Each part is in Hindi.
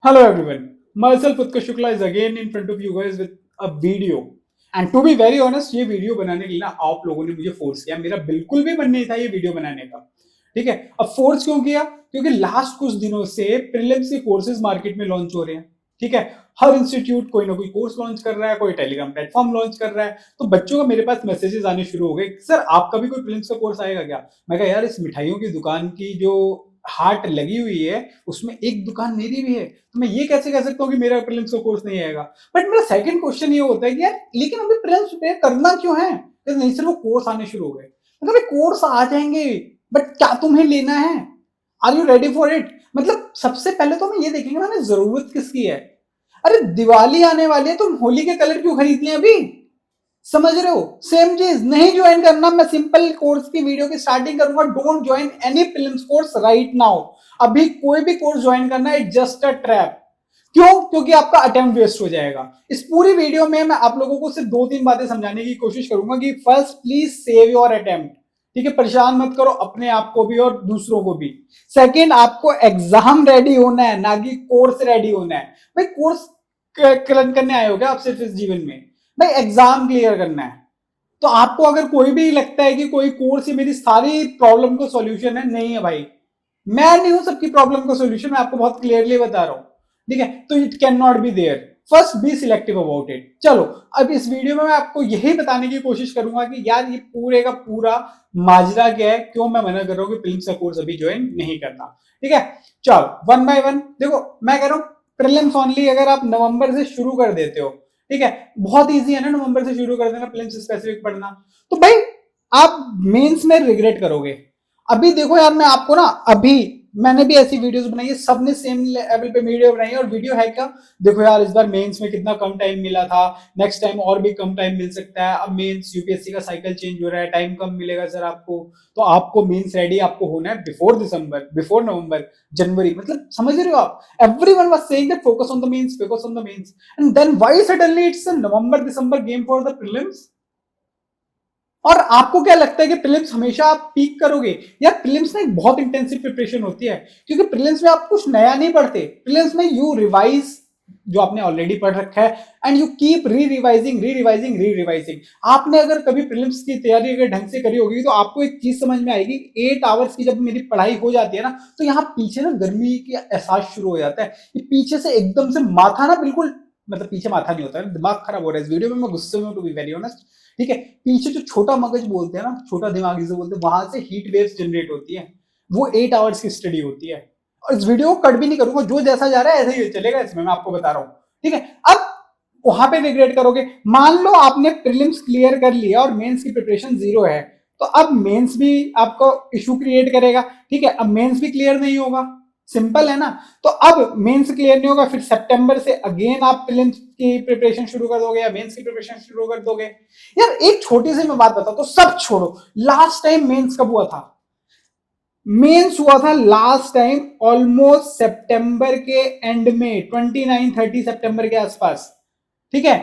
Hello everyone, myself Utkarsh Shukla is again in front of you guys with a video. And to be very honest, ये वीडियो बनाने के लिए ना आप लोगों ने मुझे फोर्स किया। मेरा बिल्कुल भी मन नहीं था ये वीडियो बनाने का। ठीक है, अब फोर्स क्यों किया? क्योंकि लास्ट कुछ दिनों से प्रीलिम्स के कोर्सेज मार्केट में लॉन्च हो रहे हैं। ठीक है, हर इंस्टीट्यूट कोई ना कोई कोर्स लॉन्च कर रहा है, कोई टेलीग्राम प्लेटफॉर्म लॉन्च कर रहा है। तो बच्चों का मेरे पास मैसेजेस आने शुरू हो गए, सर आपका भी कोई प्रीलिम्स का कोर्स आएगा क्या? मैं कहा यार, इस मिठाइयों की दुकान की जो हाट लगी हुई है उसमें एक दुकान मेरी भी है, तो मैं ये कैसे कह सकता हूँ कि मेरा प्रीलिम्स का कोर्स नहीं आएगा? बट मेरा सेकंड क्वेश्चन ये होता है कि यार लेकिन अभी प्रीलिम्स प्रिपेयर करना क्यों है? तो नहीं, सिर्फ वो कोर्स आने शुरू हो गए। मतलब कोर्स आ जाएंगे, बट क्या तुम्हें लेना है? Are you ready for it? मतलब सबसे पहले तो हम ये देखेंगे ना, जरूरत किसकी है। अरे दिवाली आने वाली है, तुम होली के कलर क्यों खरीदते हैं अभी? समझ रहे हो? सेम चीज नहीं ज्वाइन करना, मैं सिंपल कोर्स की वीडियो की स्टार्टिंग करूंगा। Don't join any prelims course right now. अभी कोई भी कोर्स ज्वाइन करना है, जस्ट अ ट्रैप। क्यों? क्योंकि आपका अटेम्प्ट वेस्ट हो जाएगा। इस पूरी वीडियो में मैं आप लोगों को सिर्फ दो तीन बातें समझाने की कोशिश करूंगा कि first, please save your attempt. ठीक है, परेशान मत करो अपने आप को भी और दूसरों को भी। सेकेंड, आपको एग्जाम रेडी होना है, ना कि कोर्स रेडी होना है। भाई कोर्स करने आए हो क्या आप सिर्फ इस जीवन में? भाई एग्जाम क्लियर करना है। तो आपको अगर कोई भी लगता है कि कोई कोर्स ही मेरी सारी प्रॉब्लम का सॉल्यूशन है, नहीं है भाई। मैं नहीं हूं सबकी प्रॉब्लम का सॉल्यूशन, मैं आपको बहुत क्लियरली बता रहा हूं। ठीक है, तो it can not be there. First, be selective about it. चलो, अब इस वीडियो में मैं आपको यही बताने की कोशिश करूंगा कि यार ये पूरे का पूरा माजरा क्या है, क्यों मैं मना कर रहा हूं कि प्रीलिम्स का कोर्स अभी ज्वाइन नहीं करना। ठीक है, चलो वन बाय वन देखो। मैं कह रहा हूं प्रीलिम्स ओनली अगर आप नवंबर से शुरू कर देते हो, ठीक है, बहुत इजी है ना नवंबर से शुरू कर देना प्रीलिम्स स्पेसिफिक पढ़ना। तो भाई आप मेंस में रिग्रेट करोगे। अभी देखो यार, मैं आपको ना अभी मैंने भी ऐसी वीडियोस बनाई है, सबने सेम लेवल पे वीडियो बनाई है। और वीडियो है क्या? देखो यार, इस बार मेंस में कितना कम टाइम मिला था, नेक्स्ट टाइम और भी कम टाइम मिल सकता है। अब मेंस यूपीएससी का साइकिल चेंज हो रहा है, टाइम कम मिलेगा सर आपको। तो आपको मेंस रेडी आपको होना है बिफोर दिसंबर, बिफोर नवंबर, जनवरी। मतलब समझ रहे हो आप? Everyone was saying that focus on the mains, focus on the mains, and then why suddenly it's a November December game for the prelims? और आपको क्या लगता है कि प्रीलिम्स हमेशा आप पीक करोगे? यार प्रीलिम्स में एक बहुत इंटेंसिव प्रिपरेशन होती है, क्योंकि प्रीलिम्स में आप कुछ नया नहीं पढ़ते। प्रीलिम्स में यू रिवाइज जो आपने ऑलरेडी पढ़ रखा है, एंड यू कीप री रिवाइजिंग, री रिवाइजिंग, री रिवाइजिंग। आपने अगर कभी प्रीलिम्स की तैयारी अगर ढंग से करी होगी तो आपको एक चीज समझ में आएगी। 8 आवर्स की जब मेरी पढ़ाई हो जाती है ना, तो यहाँ पीछे ना गर्मी का एहसास शुरू हो जाता है। ये पीछे से एकदम से माथा ना बिल्कुल, मतलब पीछे माथा नहीं होता है, दिमाग खराब हो रहा है। इस वीडियो में मैं गुस्से में हूं, टू बी वेरी ऑनेस्ट। ठीक है, पीछे जो छोटा मगज बोलते हैं ना, छोटा दिमाग जिसे बोलते हैं, वहां से हीट वेव्स जनरेट होती है। वो 8 आवर्स की स्टडी होती है। और इस वीडियो को कट भी नहीं करूंगा, जो जैसा जा रहा है ऐसे ही चलेगा इसमें, मैं आपको बता रहा हूं। ठीक है, अब वहां पे रिग्रेट करोगे। मान लो आपने प्रीलिम्स क्लियर कर लिया और मेंस की प्रिपरेशन जीरो है, तो अब मेंस भी आपको इशू क्रिएट करेगा। ठीक है, अब मेंस भी क्लियर नहीं होगा। सिंपल है ना? तो अब मेंस क्लियर नहीं होगा, फिर सितंबर से अगेन आप प्रीलिम्स की प्रिपरेशन शुरू कर दोगे या मेंस की प्रिपरेशन शुरू कर दोगे। यार एक छोटी सी मैं बात बताता हूं, सब छोड़ो। लास्ट टाइम मेंस कब हुआ था? मेंस हुआ था लास्ट टाइम ऑलमोस्ट सितंबर के एंड में, 29-30 सितंबर के आसपास। ठीक है,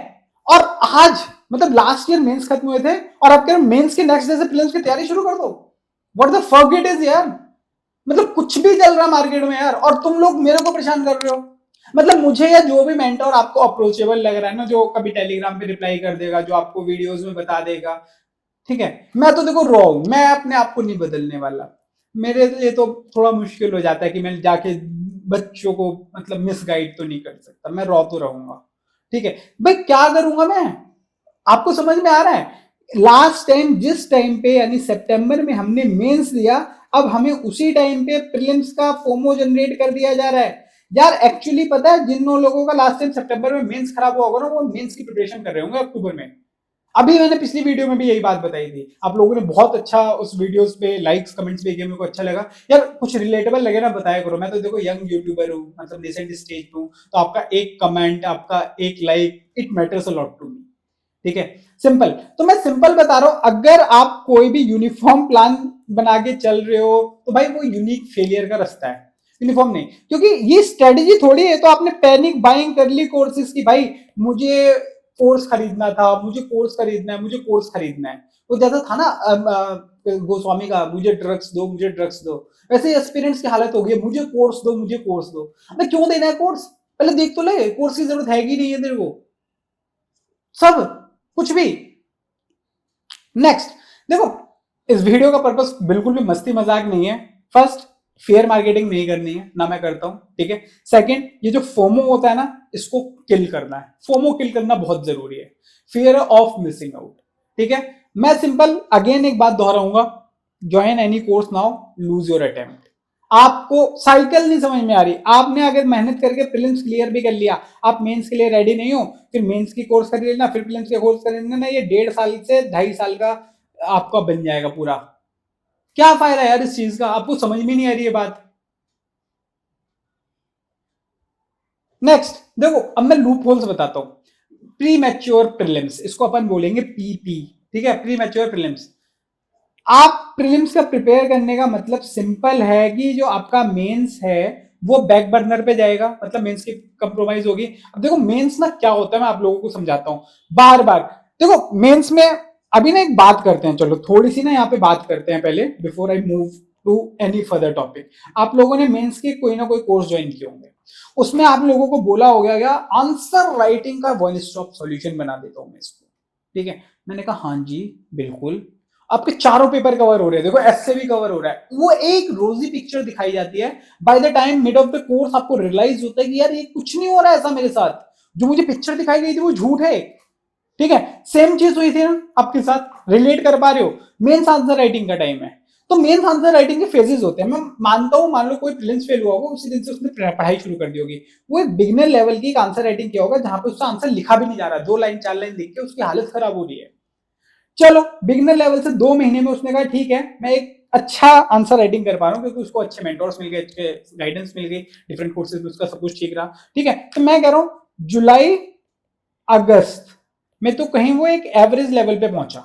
और आज मतलब लास्ट ईयर मेंस खत्म हुए थे और आप कह रहे हो मेंस के नेक्स्ट डे से प्रीलिम्स की तैयारी शुरू कर दो? What the fuck it is यार। मतलब कुछ भी चल रहा मार्केट में यार, और तुम लोग मेरे को परेशान कर रहे हो। मतलब मुझे या जो भी मेंटर आपको अप्रोचेबल लग रहा है ना, जो कभी टेलीग्राम पे रिप्लाई कर देगा, जो आपको वीडियोस में बता देगा, ठीक है, मैं तो देखो रॉ हूं, मैं अपने आप को नहीं बदलने वाला। मेरे लिए तो थोड़ा मुश्किल हो जाता है कि मैं जाके बच्चों को मतलब मिसगाइड तो नहीं कर सकता, मैं रॉ तो रहूंगा। ठीक है, भाई क्या करूंगा मैं? आपको समझ में आ रहा है? लास्ट टाइम जिस टाइम पे यानी सितंबर में हमने मेंस दिया, अब हमें उसी टाइम पे प्रीलिम्स का फोमो जनरेट कर दिया जा रहा है। यार एक्चुअली पता है, जिन लोगों का लास्ट टाइम सितंबर में मेंस खराब हुआ होगा ना, वो मेंस की प्रिपरेशन कर रहे होंगे अक्टूबर में। अभी मैंने पिछली वीडियो में भी यही बात बताई थी, आप लोगों ने बहुत अच्छा उस वीडियोस पे लाइक्स कमेंट्स भी किए, मेरे को अच्छा लगा। यार कुछ रिलेटेबल लगे ना बताया करो। मैं तो देखो यंग यूट्यूबर हूँ, मतलब रिसेंट स्टेज पे हूँ, तो आपका एक कमेंट, आपका एक like, it matters a lot to me. ठीक है, सिंपल। तो मैं सिंपल बता रहा हूं, अगर आप कोई भी यूनिफॉर्म प्लान बना के चल रहे हो तो भाई वो यूनिक फेलियर का रास्ता है, यूनिफॉर्म नहीं। क्योंकि ये स्ट्रेटेजी थोड़ी है तो आपने पैनिक बाइंग कर ली कोर्सेज की, भाई मुझे कोर्स खरीदना था, मुझे कोर्स खरीदना है, मुझे कोर्स खरीदना है। वो जैसा था ना गोस्वामी का, मुझे ड्रग्स दो, मुझे ड्रग्स दो। वैसे एस्पिरेंट्स की हालत हो गई, मुझे कोर्स दो, मुझे कोर्स दो। अबे क्यों देना है कोर्स? पहले देख तो ले, कोर्स की जरूरत है कि नहीं है तेरे को, सब कुछ भी। नेक्स्ट देखो, इस वीडियो का पर्पस बिल्कुल भी मस्ती मजाक नहीं है। फर्स्ट, फेयर मार्केटिंग नहीं करनी है ना, मैं करता हूं, ठीक है। सेकंड, ये जो फोमो होता है ना, इसको किल करना है। फोमो किल करना बहुत जरूरी है, फियर ऑफ मिसिंग आउट, ठीक है। मैं सिंपल अगेन एक बात दोहराऊंगा, join any course now, lose your attempt. आपको साइकिल नहीं समझ में आ रही, आपने अगर मेहनत करके प्रीलिम्स क्लियर भी कर लिया, आप मेंस के लिए रेडी नहीं हो, फिर मेंस की कोर्स कर लेना, फिर प्रीलिम्स के कोर्स कर लेना ना, ये 1.5 साल से 2.5 साल का आपका बन जाएगा पूरा। क्या फायदा यार इस चीज का, आपको समझ में नहीं आ रही है बात। नेक्स्ट देखो, अब मैं लूप होल्स बताता हूं। प्री मैच्योर प्रीलिम्स, इसको अपन बोलेंगे पीपी, ठीक है, प्री मैच्योर प्रीलिम्स। आप प्रीलिम्स का प्रिपेयर करने का मतलब सिंपल है कि जो आपका मेंस है वो बैक बर्नर पे जाएगा, मतलब मेंस की कंप्रोमाइज होगी। अब देखो मेंस ना क्या होता है, मैं आप लोगों को समझाता हूं बार बार। देखो मेंस में अभी ना एक बात करते हैं, चलो थोड़ी सी ना यहाँ पे बात करते हैं पहले, before I move to any further topic. आप लोगों ने मेंस के कोई ना कोई कोर्स ज्वाइन किए होंगे, उसमें आप लोगों को बोला हो गया आंसर राइटिंग का वन स्टॉप सॉल्यूशन बना देता हूं मैं इसको, ठीक है। मैंने कहा हाँ जी बिल्कुल, आपके चारों पेपर कवर हो रहे हैं, देखो ऐसे भी कवर हो रहा है, वो एक रोजी पिक्चर दिखाई जाती है। By the time mid of the course आपको रियलाइज होता है कि यार ये कुछ नहीं हो रहा है ऐसा मेरे साथ, जो मुझे पिक्चर दिखाई गई थी वो झूठ है, ठीक है। सेम चीज हुई थी ना आपके साथ, रिलेट कर पा रहे हो। मेंस आंसर राइटिंग का टाइम है, तो मेंस आंसर राइटिंग के फेजेस होते हैं। मैं मानता हूं, मान लो कोई प्रीलिम्स फेल हुआ होगा, उसी दिन से उसने पढ़ाई शुरू कर दी होगी, वो एक बिगिनर लेवल की एक आंसर राइटिंग किया होगा, जहां पे उसका आंसर लिखा भी नहीं जा रहा, 2 लाइन 4 लाइन लिख के उसकी हालत खराब हो रही है। चलो बिगिनर लेवल से 2 महीने में उसने कहा ठीक है, मैं एक अच्छा आंसर राइटिंग कर पा रहा हूँ, क्योंकि उसको अच्छे मेंटोर्स मिल गए, अच्छे गाइडेंस मिल गई, डिफरेंट कोर्सेज में उसका सब कुछ ठीक रहा, ठीक है। तो मैं कह रहा हूँ जुलाई अगस्त में तो कहीं वो एक एवरेज लेवल पे पहुंचा,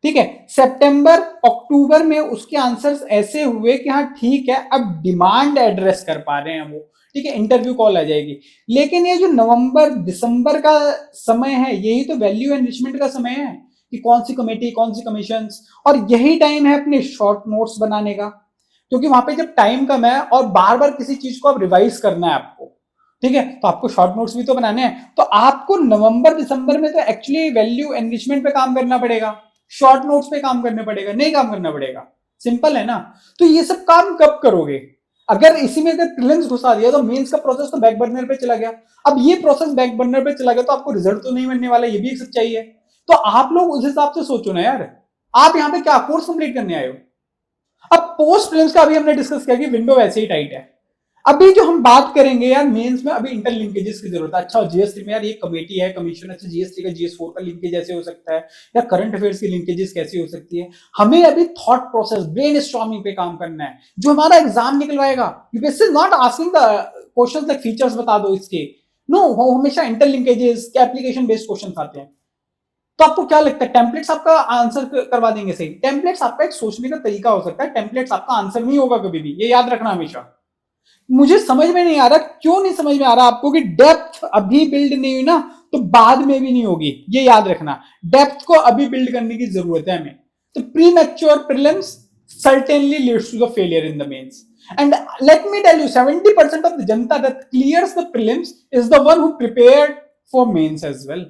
ठीक है। सितंबर अक्टूबर में उसके आंसर्स ऐसे हुए कि हाँ ठीक है, अब डिमांड एड्रेस कर पा रहे हैं वो, ठीक है, इंटरव्यू कॉल आ जाएगी। लेकिन ये जो नवंबर दिसंबर का समय है, यही तो वैल्यू एनरिचमेंट का समय है, कि कौन सी कमेटी कौन सी कमीशन, और यही टाइम है अपने शॉर्ट नोट्स बनाने का, क्योंकि वहां पे जब टाइम कम है और बार बार किसी चीज को अब रिवाइज करना है आपको, ठीक है, तो आपको शॉर्ट नोट्स भी तो बनाने हैं, तो आपको नवंबर दिसंबर में तो एक्चुअली वैल्यू एनरिचमेंट पे काम करना पड़ेगा, शॉर्ट नोट्स पे काम करना पड़ेगा, नहीं काम करना पड़ेगा, सिंपल है ना। तो ये सब काम कब करोगे, अगर इसी में अगर प्रीलिम्स घुसा दिया तो मेंस का प्रोसेस तो बैक बर्नर पे चला गया। अब ये प्रोसेस बैक बर्नर पे चला गया तो आपको रिजल्ट तो नहीं मिलने वाला, ये भी एक सच्चाई है। तो आप लोग उस हिसाब से सोचो ना यार, आप यहाँ पे क्या कोर्स कंप्लीट करने आए हो। अब पोस्ट प्रीलिम्स का अभी हमने डिस्कस किया कि विंडो वैसे ही टाइट है। अभी जो हम बात करेंगे यार मेंस में, अभी इंटरलिंकेजेस की जरूरत है। अच्छा जीएसटी में यार ये कमेटी है कमीशन, अच्छा जीएसटी का जीएस4 का लिंकेज ऐसे हो सकता है, या करंट अफेयर्स की लिंकेजेस कैसी हो सकती है। हमें अभी थॉट प्रोसेस ब्रेन स्टॉर्मिंग पे काम करना है, जो हमारा एग्जाम निकलवाएगा। UPSC is not asking the questions like features बता दो इसके, नो, वो हमेशा इंटरलिंकेजेस एप्लीकेशन बेस्ड क्वेश्चन आते हैं। तो आपको क्या लगता है टेम्पलेट्स आपका आंसर करवा देंगे सही? टेम्पलेट्स आपका एक सोचने का तरीका हो सकता है, टेम्पलेट्स आपका आंसर नहीं होगा कभी भी, ये याद रखना हमेशा। मुझे समझ में नहीं आ रहा, क्यों नहीं समझ में आ रहा आपको, कि डेप्थ अभी बिल्ड नहीं हुई ना, तो बाद में भी नहीं होगी, ये याद रखना। डेप्थ को अभी बिल्ड करने की जरूरत है हमें। तो pre mature prelims certainly leads to the failure in the mains, and let me tell you 70% of the janta that clears the prelims is the one who prepared for mains as well।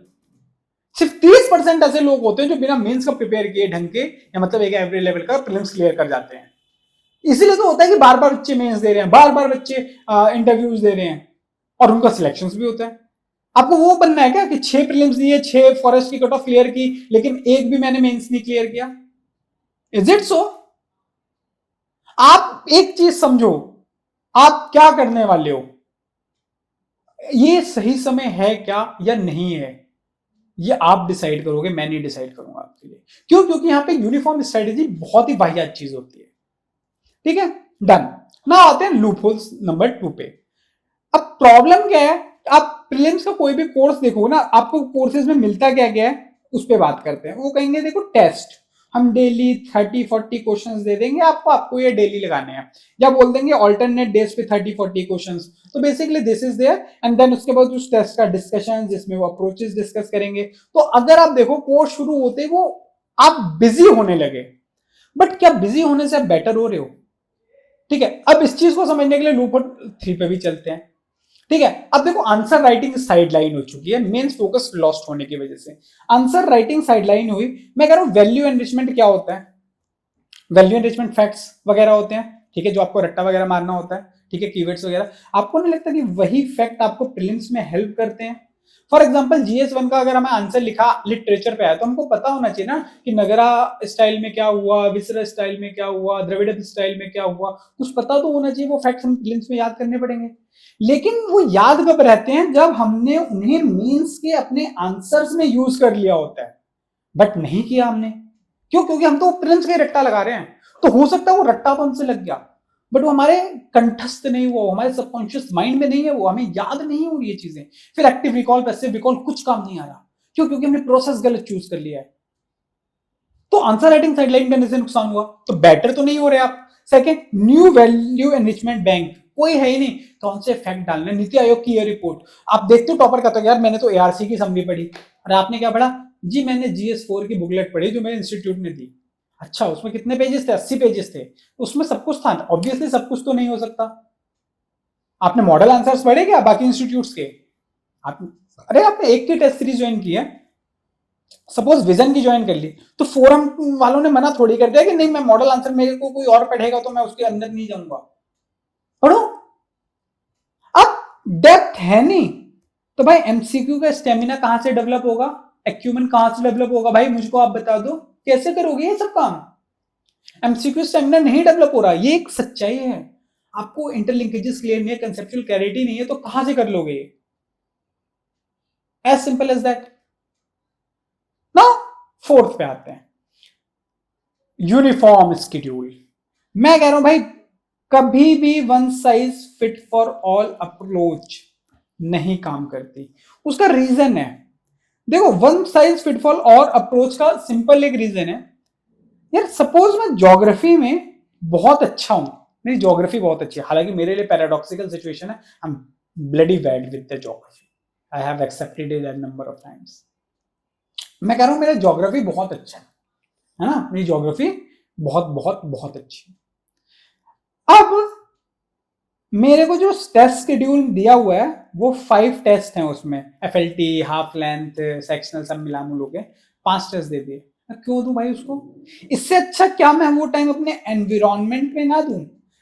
सिर्फ 30% ऐसे लोग होते हैं जो बिना मेंस का प्रिपेयर किए ढंग के, या मतलब एक एवरेज लेवल का प्रीलिम्स क्लियर कर जाते हैं। इसीलिए तो होता है कि बार बार बच्चे मेंस दे रहे हैं, बार बार बच्चे इंटरव्यूज दे रहे हैं, और उनका सिलेक्शन भी होता है। आपको वो बनना है क्या कि 6 प्रीलिम्स दिए, 6 फॉरेस्ट की कट ऑफ क्लियर की, लेकिन एक भी मैंने मेंस नहीं क्लियर किया? Is it so? आप एक चीज समझो, आप क्या करने वाले हो, ये सही समय है क्या या नहीं है, ये आप डिसाइड करोगे, मैं नहीं डिसाइड करूंगा आपके लिए। क्यों? क्योंकि यहां पे यूनिफॉर्म स्ट्रेटेजी बहुत ही वाहियात चीज होती है, ठीक है। डन। ना आते हैं लूप होल्स नंबर 2 पे। अब प्रॉब्लम क्या है, आप प्रीलिम्स का कोई भी कोर्स देखो ना, आपको कोर्सेज में मिलता क्या क्या है, उस पर बात करते हैं। वो कहेंगे देखो टेस्ट, हम डेली 30-40 क्वेश्चंस दे देंगे आपको, आपको ये डेली लगाने हैं, या बोल देंगे ऑल्टरनेट डेज पे 30-40 क्वेश्चंस। तो basically this is there, and then उसके बाद उस टेस्ट का डिस्कशन, जिसमें वो अप्रोचेस डिस्कस करेंगे। तो अगर आप देखो कोर्स शुरू होते वो आप बिजी होने लगे, बट क्या बिजी होने से आप बेटर हो रहे हो? ठीक है, अब इस चीज को समझने के लिए लूप 3 पे भी चलते हैं। ठीक है, अब देखो आंसर राइटिंग साइडलाइन हो चुकी है मेंस फोकस लॉस्ट होने की वजह से। आंसर राइटिंग साइडलाइन हुई। मैं कह रहा हूं वैल्यू एनरिचमेंट क्या होता है? वैल्यू एनरिचमेंट फैक्ट्स वगैरह होते हैं, ठीक है, जो आपको रट्टा वगैरह मारना होता है, ठीक है, कीवर्ड्स वगैरह। आपको नहीं लगता कि वही फैक्ट आपको प्रीलिम्स में हेल्प करते हैं? फॉर एग्जाम्पल GS1 का अगर हमें आंसर लिखा लिटरेचर पे आया तो हमको पता होना चाहिए ना कि नगरा स्टाइल में क्या हुआ, विसरा स्टाइल में क्या हुआ, द्रविड़ स्टाइल में क्या हुआ, कुछ पता तो होना चाहिए। वो फैक्ट्स हम प्रीलिम्स में याद करने पड़ेंगे। लेकिन वो याद कब रहते हैं? जब हमने उन्हें मीन्स के अपने आंसर्स में यूज कर लिया होता है, बट नहीं किया हमने। क्यों? क्योंकि हम तो प्रिंस का रट्टा लगा रहे हैं। तो हो सकता है वो रट्टा तो हमसे लग गया, बट वो हमारे कंठस्थ नहीं हुआ, हमारे सबकॉन्शियस माइंड में नहीं है, वो हमें याद नहीं हो रही ये चीजें। फिर एक्टिव रिकॉल पैसिव रिकॉल कुछ काम नहीं आ रहा। क्यों? क्योंकि हमने प्रोसेस गलत चूज कर लिया है। तो आंसर राइटिंग साइडलाइन करने से नुकसान हुआ, तो बेटर तो नहीं हो रहे आप। Second, new value enrichment bank कोई है ही नहीं। कौन से फैक्ट डालने? नीति आयोग की ये रिपोर्ट आप देखते हो, टॉपर का तो यार मैंने तो ARC की समरी पढ़ी। और आपने क्या पढ़ा? जी मैंने GS4 की बुकलेट पढ़ी जो मेरे इंस्टीट्यूट ने दी। अच्छा, उसमें कितने पेजेस थे? 80 पेजेस थे। उसमें सब कुछ था? ऑब्वियसली सब कुछ तो नहीं हो सकता। आपने मॉडल आंसर्स पढ़े क्या बाकी इंस्टीट्यूट्स के? आप, अरे आपने एक की टेस्ट सीरीज ज्वाइन की है, सपोज विजन की ज्वाइन कर ली, तो फोरम वालों ने मना थोड़ी कर दिया कि नहीं मैं मॉडल आंसर मेरे को कोई और पढ़ेगा तो मैं उसके अंदर नहीं जाऊंगा। पढ़ो। अब डेप्थ है नहीं तो भाई MCQ का स्टेमिना कहां से डेवलप होगा? एक्यूमेंट कहां से डेवलप होगा? भाई मुझको आप बता दो, कैसे करोगे ये सब काम? MCQ स्टेमिना नहीं डेवलप हो रहा, ये एक सच्चाई है। आपको इंटरलिंकेजेस क्लियर नहीं है, कंसेप्चुअल क्लैरिटी नहीं है, तो कहां से कर लोगे? एज सिंपल एज दैट ना। फोर्थ पे आते हैं, यूनिफॉर्म स्केड्यूल। मैं कह रहा हूं भाई कभी भी one size fit for all approach नहीं काम करती। उसका रीजन है, देखो one size fit for all approach का सिंपल एक रीजन है। यार सपोज मैं ज्योग्राफी में बहुत अच्छा हूं, मेरी ज्योग्राफी बहुत अच्छी है, हालांकि मेरे लिए पैराडॉक्सिकल सिचुएशन है, I am bloody bad with the geography, I have accepted it an number of times. मैं कह रहा हूं मेरा ज्योग्राफी बहुत अच्छा है ना, मेरी ज्योग्राफी बहुत बहुत बहुत अच्छी है। अब मेरे को जो टेस्ट शेड्यूल दिया हुआ है वो 5 टेस्ट हैं, उसमें FLT, हाफ लेंथ, सेक्शनल सब मिला मिलो के 5 टेस्ट दे दिए। क्यों दूं भाई उसको? इससे अच्छा क्या मैं वो टाइम अपने एनवायरमेंट में ना दूं?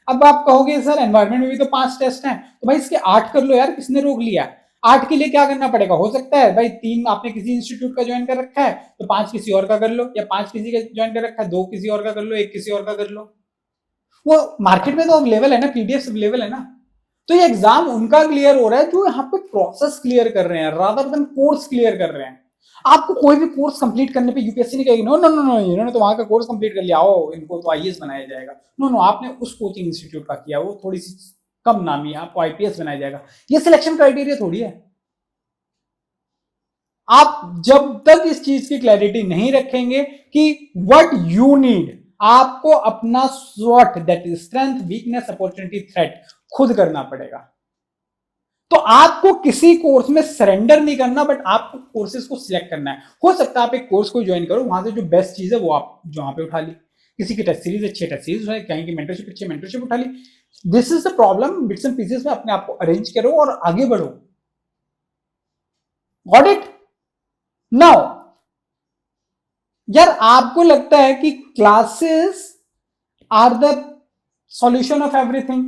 अब आप कहोगे सर एनवायरमेंट में भी तो 5 टेस्ट हैं, तो भाई इसके 8 कर लो यार, किसने रोक लिया? 8 के लिए क्या करना पड़ेगा? हो सकता है भाई 3 आपने किसी इंस्टीट्यूट का ज्वाइन कर रखा है तो 5 किसी और का कर लो, या 5 किसी का ज्वाइन कर रखा है 2 किसी और का कर लो, 1 किसी और का कर लो। वो मार्केट में तो अवेलेबल है ना, PDF अवेलेबल है ना। तो ये एग्जाम उनका क्लियर हो रहा है जो यहाँ पे प्रोसेस क्लियर कर रहे हैं रादर देन कोर्स क्लियर कर रहे हैं। आपको कोई भी कोर्स कंप्लीट करने पे UPSC नहीं कहेगी नो नो नो नो इन्होंने तो वहां का कोर्स कंप्लीट कर लिया, आओ इनको तो IAS बनाया जाएगा। नो नो, आपने उस कोचिंग इंस्टीट्यूट का किया, वो थोड़ी सी कम नामी है, आपको IPS बनाया जाएगा। ये सिलेक्शन क्राइटेरिया थोड़ी है। आप जब तक इस चीज की क्लैरिटी नहीं रखेंगे कि व्हाट यू नीड, आपको अपना स्वॉट that is strength, weakness, opportunity, threat खुद करना पड़ेगा। तो आपको किसी कोर्स में सरेंडर नहीं करना, बट आपको कोर्सेज को सिलेक्ट करना है। हो सकता है आप एक कोर्स को ज्वाइन करो, वहां से जो बेस्ट चीज है वो आप वहां पे उठा ली, किसी की टेस्ट सीरीज अच्छी टेस्ट सीरीज है, कहीं की मेंटरशिप अच्छी मेंटरशिप उठा ली। This is the problem, bits and pieces में अपने आप को अरेंज करो और आगे बढ़ो। Got it? नाउ यार आपको लगता है कि classes are the solution of everything,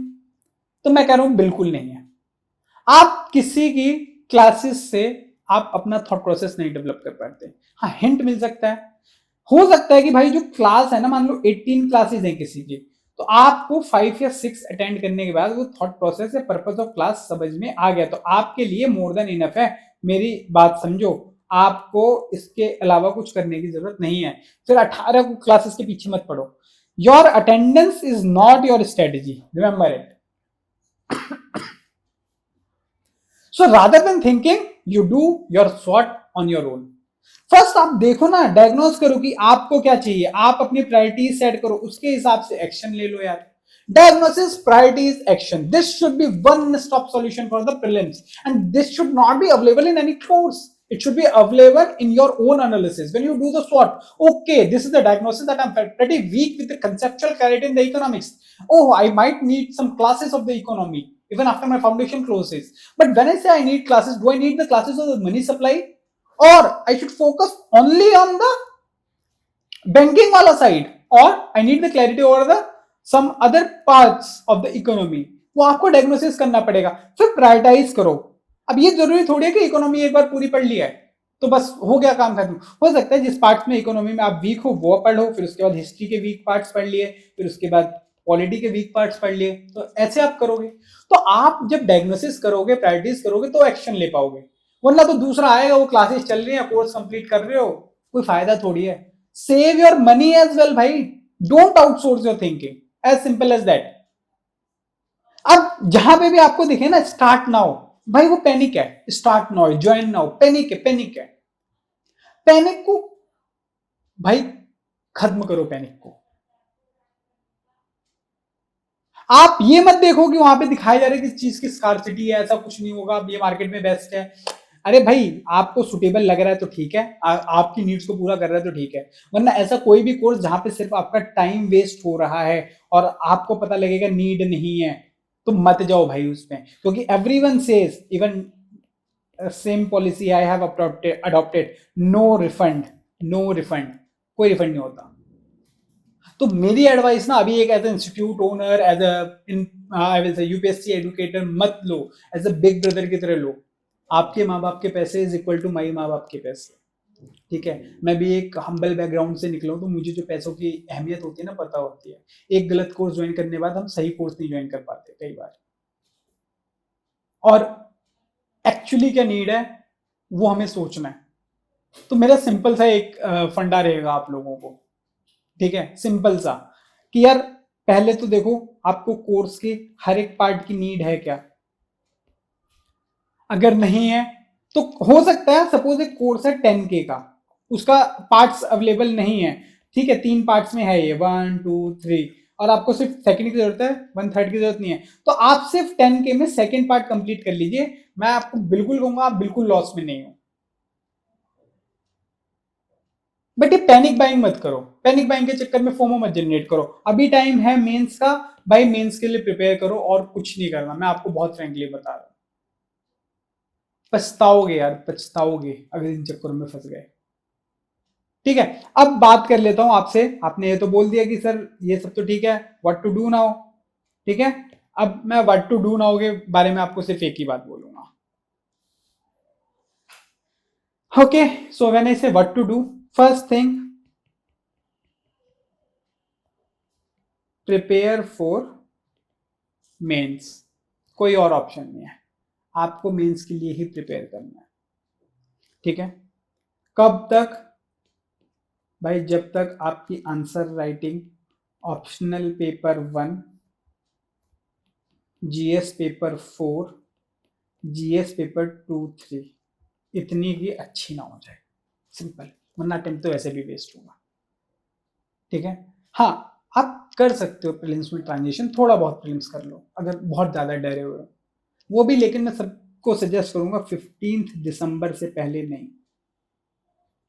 तो मैं कह रहा हूं बिल्कुल नहीं है। आप किसी की क्लासेस से आप अपना थॉट प्रोसेस नहीं डेवलप कर पाते। हाँ, हिंट मिल सकता है, हो सकता है कि भाई जो क्लास है ना, मान लो 18 क्लासेस हैं किसी की, तो आपको 5 या 6 अटेंड करने के बाद वो थॉट प्रोसेस या पर्पस ऑफ क्लास समझ में आ गया, तो आपके लिए मोर देन इनफ है। मेरी बात समझो, आपको इसके अलावा कुछ करने की जरूरत नहीं है। फिर 18 क्लासेस के पीछे मत पड़ो। Your attendance is not your strategy, remember it. So rather than thinking, you do your SWOT on your own. First आप देखो ना, डायग्नोज करो कि आपको क्या चाहिए, आप अपनी प्रायोरिटीज सेट करो, उसके हिसाब से एक्शन ले लो यार। Diagnosis, priorities, action. This should be one-stop solution for the prelims, and this should not be available in any course. It should be available in your own analysis. When you do the SWOT, okay, this is the diagnosis that I'm pretty weak with the conceptual clarity in the economics. Oh, I might need some classes of the economy even after my foundation closes. But when I say I need classes, do I need the classes or the money supply, or I should focus only on the banking वाला side, or I need the clarity over the some other parts of the economy? वो आपको डायग्नोसिस करना पड़ेगा, फिर प्रायोरिटाइज करो. अब ये जरूरी थोड़ी है कि इकोनॉमी एक बार पूरी पढ़ लिया है तो बस हो गया काम खत्म. हो सकता है जिस पार्ट्स में इकोनॉमी में आप वीक हो वो पढ़ लो, फिर उसके बाद हिस्ट्री के वीक पार्ट्स पढ़ लिए, फिर उसके बाद पॉलिटी के वीक पार्ट्स पढ़ लिए, तो ऐसे आप करोगे. तो आप जब डायग्नोसिस करोगे, प्रायोरिटीज करोगे, तो एक्शन ले पाओगे. वरना तो दूसरा आएगा, वो क्लासेस चल रही है, कोर्स कंप्लीट कर रहे हो, कोई फायदा थोड़ी है. Save your money as well भाई, don't outsource your thinking, as simple as that. अब जहां पे भी आपको दिखे ना स्टार्ट नाउ, भाई वो पैनिक है. Start now, join now, panic है, पैनिक है. पैनिक को भाई खत्म करो. पैनिक को आप ये मत देखो कि वहां पे दिखाया जा रहा है कि चीज की स्कार्सिटी है, ऐसा कुछ नहीं होगा, ये मार्केट में बेस्ट है. अरे भाई आपको सुटेबल लग रहा है तो ठीक है, आपकी नीड्स को पूरा कर रहा है तो ठीक है. वरना ऐसा कोई भी कोर्स जहां पे सिर्फ आपका टाइम वेस्ट हो रहा है और आपको पता लगेगा नीड नहीं है, तो मत जाओ भाई उसमें. क्योंकि everyone says, even same policy I have adopted, no refund, no refund, कोई रिफंड नहीं होता. तो मेरी एडवाइस ना अभी एक as institute owner, as I will say UPSC educator मत लो, एज अ बिग ब्रदर की तरह लो. आपके माँ बाप के पैसे इज इक्वल टू माई माँ बाप के पैसे. ठीक है, मैं भी एक हम्बल बैकग्राउंड से निकला हूं, तो मुझे जो पैसों की अहमियत होती है ना पता होती है. एक गलत कोर्स ज्वाइन करने के बाद हम सही कोर्स नहीं ज्वाइन कर पाते कई बार. और एक्चुअली क्या नीड है वो हमें सोचना है. तो मेरा सिंपल सा एक फंडा रहेगा आप लोगों को. ठीक है, सिंपल सा कि यार पहले तो देखो आपको कोर्स के हर एक पार्ट की नीड है क्या. अगर नहीं है तो हो सकता है सपोज एक कोर्स है 10K का, उसका पार्ट्स अवेलेबल नहीं है. ठीक है, 3 पार्ट्स में है ये 1 2 3, और आपको सिर्फ सेकंड की जरूरत है, 1/3 की जरूरत नहीं है. तो आप सिर्फ 10K में सेकंड पार्ट कंप्लीट कर लीजिए. मैं आपको बिल्कुल कहूंगा आप बिल्कुल लॉस में नहीं हो. बट ये पैनिक बाइंग मत करो. पैनिक बाइंग के चक्कर में फोमो मत जनरेट करो. अभी टाइम है मेंस का, भाई मेंस के लिए प्रिपेयर करो और कुछ नहीं करना. मैं आपको बहुत फ्रेंकली बता रहा हूं, पछताओगे यार, पछताओगे अगर इन चक्करों में फंस गए. ठीक है, अब बात कर लेता हूं आपसे. आपने ये तो बोल दिया कि सर ये सब तो ठीक है, व्हाट टू डू नाउ. ठीक है, अब मैं व्हाट टू डू नाउ के बारे में आपको सिर्फ एक ही बात बोलूंगा. Okay, so when I say what to do, first thing, prepare for mains. कोई और ऑप्शन नहीं है, आपको मेंस के लिए ही प्रिपेयर करना है. ठीक है, कब तक भाई, जब तक आपकी answer writing optional paper 1, GS paper 4, GS paper 2 3 इतनी की अच्छी ना हो जाए. सिंपल, वरना अटेम्प्ट तो वैसे भी वेस्ट होगा. ठीक है, हाँ आप कर सकते हो प्रीलिम्स में ट्रांजिशन, थोड़ा बहुत प्रीलिम्स कर लो अगर बहुत ज़्यादा डरे हुए हो वो भी. लेकिन मैं सबको सजेस्ट करूंगा 15 दिसंबर से पहले नहीं.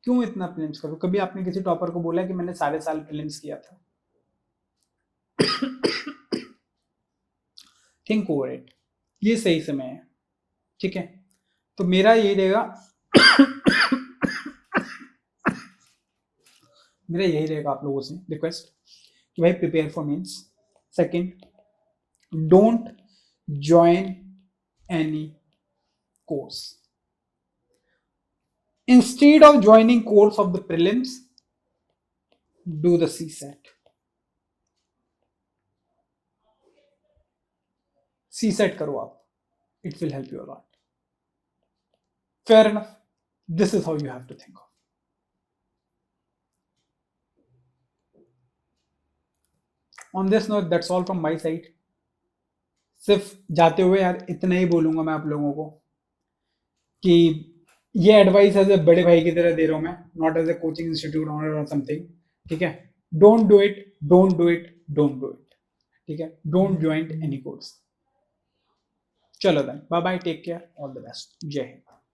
क्यों इतना प्रीलिम्स करो. कभी आपने किसी टॉपर को बोला कि मैंने सारे साल प्रीलिम्स किया था. थिंक ओवर इट, ये सही समय है. ठीक है, तो मेरा यही रहेगा मेरा यही रहेगा आप लोगों से रिक्वेस्ट कि भाई prepare for mains. Second, don't join any course. Instead of joining course of the prelims, do the CSAT. CSAT करो आप, it will help you a lot. Fair enough. This is how you have to think of. On this note, that's all from my side. सिर्फ जाते हुए यार इतना ही बोलूंगा मैं आप लोगों को कि ये एडवाइस एज ए बड़े भाई की तरह दे रहा हूं मैं, not as a coaching institute owner और समथिंग. ठीक है, don't do it, don't do it, don't do it. ठीक है, डोंट ज्वाइन एनी कोर्स. चलो then, bye bye, take care, all the best, जय हिंद.